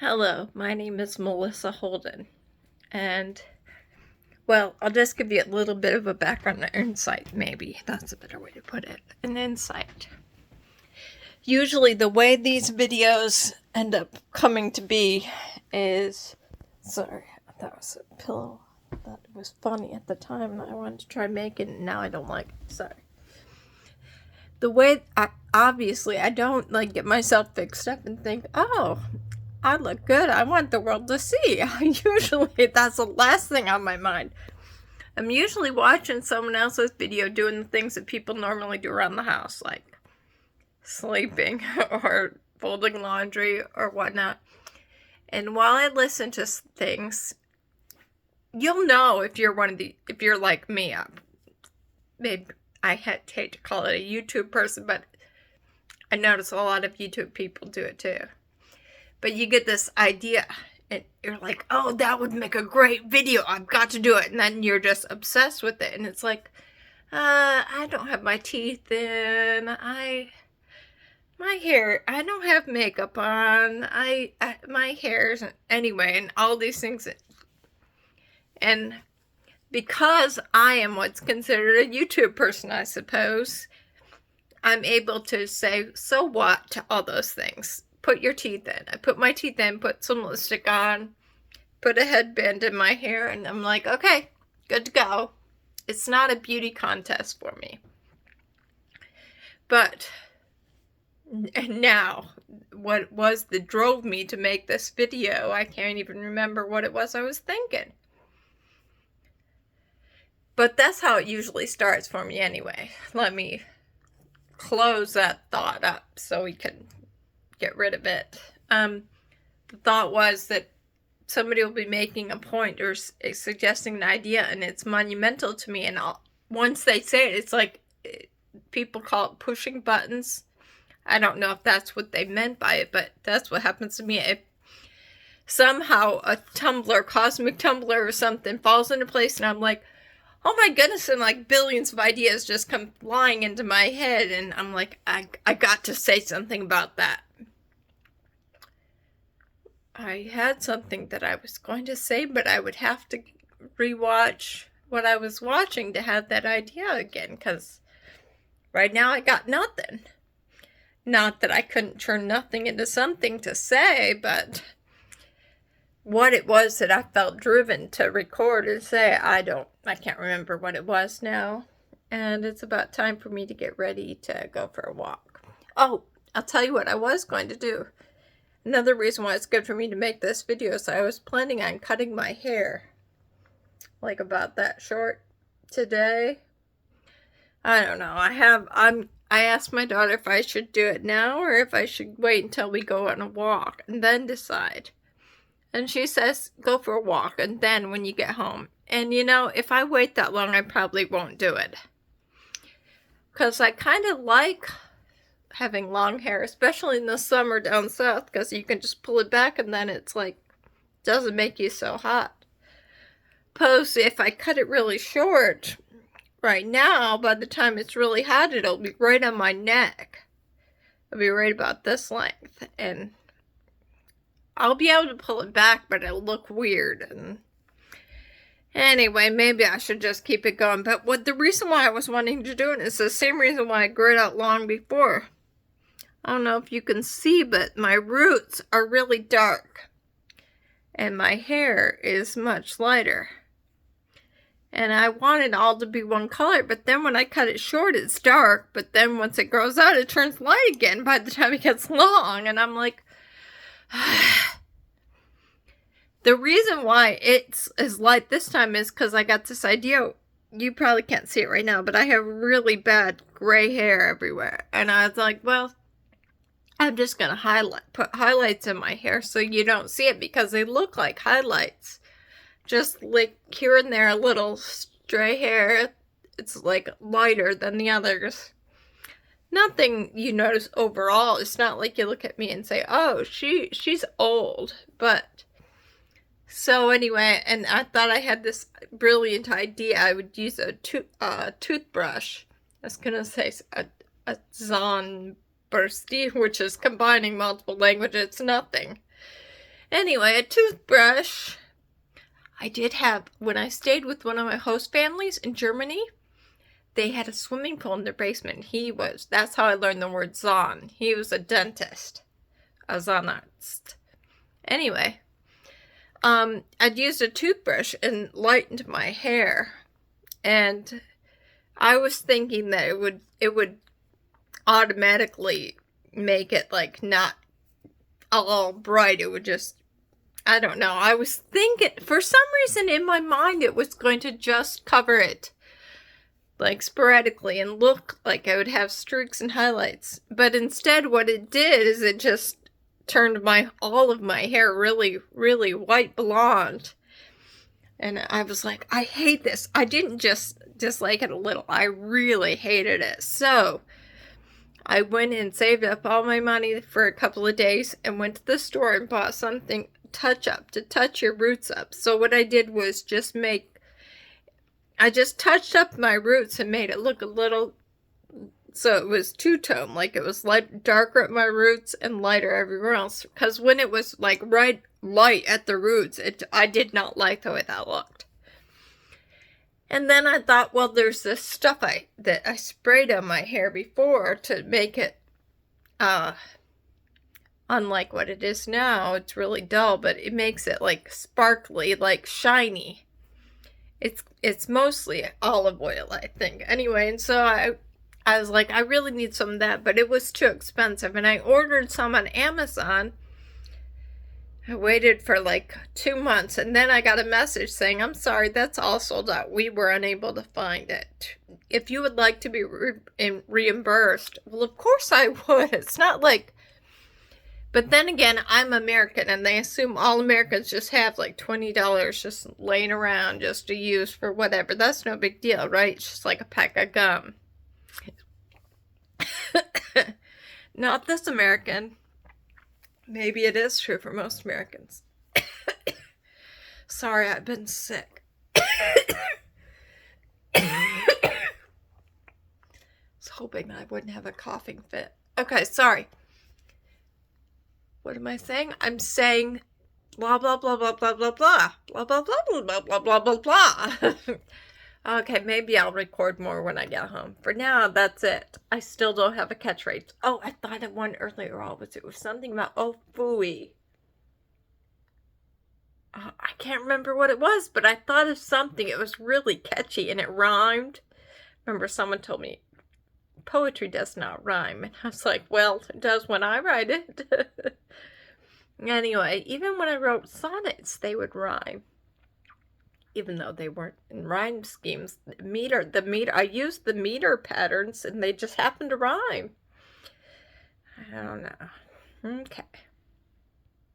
Hello, my name is Melissa Holden, and well, I'll just give you a little bit of a background or insight, maybe. That's a better way to put it. An insight. Usually, the way these videos end up coming to be is. Sorry, that was a pillow. That was funny at the time. I wanted to try making it, now I don't like it. Sorry. The way, obviously, I don't get myself fixed up and think, oh, I look good. I want the world to see. Usually, that's the last thing on my mind. I'm usually watching someone else's video doing the things that people normally do around the house, like sleeping or folding laundry or whatnot. And while I listen to things, you'll know if you're if you're like me. Maybe I hate to call it a YouTube person, but I notice a lot of YouTube people do it too. But you get this idea, and you're like, oh, that would make a great video. I've got to do it. And then you're just obsessed with it. And it's like, I don't have my teeth in. My hair, I don't have makeup on. My hair, anyway, and all these things. And because I am what's considered a YouTube person, I suppose, I'm able to say, so what, to all those things. Put your teeth in. I put my teeth in, put some lipstick on, put a headband in my hair, and I'm like, okay, good to go. It's not a beauty contest for me. But now, what was that drove me to make this video? I can't even remember what it was I was thinking. But that's how it usually starts for me anyway. Let me close that thought up so we can get rid of it. The thought was that somebody will be making a point or suggesting an idea, and it's monumental to me. And once they say it, it's like people call it pushing buttons. I don't know if that's what they meant by it, but that's what happens to me. If somehow a Tumblr, cosmic Tumblr or something, falls into place, and I'm like, oh my goodness, and like billions of ideas just come flying into my head, and I'm like, I got to say something about that. I had something that I was going to say, but I would have to rewatch what I was watching to have that idea again, because right now I got nothing. Not that I couldn't turn nothing into something to say, but what it was that I felt driven to record and say, I can't remember what it was now. And it's about time for me to get ready to go for a walk. Oh, I'll tell you what I was going to do. Another reason why it's good for me to make this video is I was planning on cutting my hair. Like about that short today. I don't know. I asked my daughter if I should do it now or if I should wait until we go on a walk and then decide. And she says, go for a walk and then when you get home. And if I wait that long, I probably won't do it. Because I kind of like having long hair, especially in the summer down south, because you can just pull it back and then it's like, doesn't make you so hot. Suppose if I cut it really short right now, by the time it's really hot, it'll be right on my neck. It'll be right about this length, and I'll be able to pull it back, but it'll look weird. And anyway, maybe I should just keep it going. But the reason why I was wanting to do it is the same reason why I grew it out long before. I don't know if you can see, but my roots are really dark. And my hair is much lighter. And I want it all to be one color, but then when I cut it short, it's dark. But then once it grows out, it turns light again by the time it gets long. And I'm like, the reason why it's as light this time is because I got this idea. You probably can't see it right now, but I have really bad gray hair everywhere. And I was like, well, I'm just going to put highlights in my hair so you don't see it because they look like highlights. Just like here and there, a little stray hair. It's like lighter than the others. Nothing you notice overall. It's not like you look at me and say, oh, she's old. But so anyway, and I thought I had this brilliant idea. I would use a toothbrush. I was going to say a Zon Bursti, which is combining multiple languages. It's nothing. Anyway, a toothbrush. I did have, when I stayed with one of my host families in Germany, they had a swimming pool in their basement. That's how I learned the word Zahn. He was a dentist, a Zahnarzt. Anyway, I'd used a toothbrush and lightened my hair, and I was thinking that it would automatically make it like not all bright. It would just, I don't know. I was thinking, for some reason in my mind, it was going to just cover it like sporadically and look like I would have streaks and highlights. But instead what it did is it just turned all of my hair really, really white blonde. And I was like, I hate this. I didn't just dislike it a little. I really hated it. So I went and saved up all my money for a couple of days and went to the store and bought something touch up to touch your roots up. So what I did was I just touched up my roots and made it look a little, so it was two-tone, like it was darker at my roots and lighter everywhere else. Because when it was like light at the roots, I did not like the way that looked. And then I thought, well, there's this stuff that I sprayed on my hair before to make it, unlike what it is now. It's really dull, but it makes it like sparkly, like shiny. It's mostly olive oil, I think. Anyway, and so I was like, I really need some of that, but it was too expensive. And I ordered some on Amazon. I waited for like 2 months, and then I got a message saying, I'm sorry, that's all sold out. We were unable to find it. If you would like to be reimbursed, well, of course I would. It's not like, but then again, I'm American, and they assume all Americans just have like $20 just laying around just to use for whatever. That's no big deal, right? It's just like a pack of gum. Not this American. Maybe it is true for most Americans. Sorry, I've been sick. I was hoping I wouldn't have a coughing fit. Okay, sorry. What am I saying? I'm saying blah, blah, blah, blah, blah, blah, blah. Blah, blah, blah, blah, blah, blah, blah, blah, blah. Okay, maybe I'll record more when I get home. For now, that's it. I still don't have a catchphrase. Oh, I thought of one earlier. It was something about oh phooey. I can't remember what it was, but I thought of something. It was really catchy and it rhymed. Remember, someone told me poetry does not rhyme. And I was like, well, it does when I write it. Anyway, even when I wrote sonnets, they would rhyme. Even though they weren't in rhyme schemes. I used the meter patterns and they just happened to rhyme. I don't know. Okay.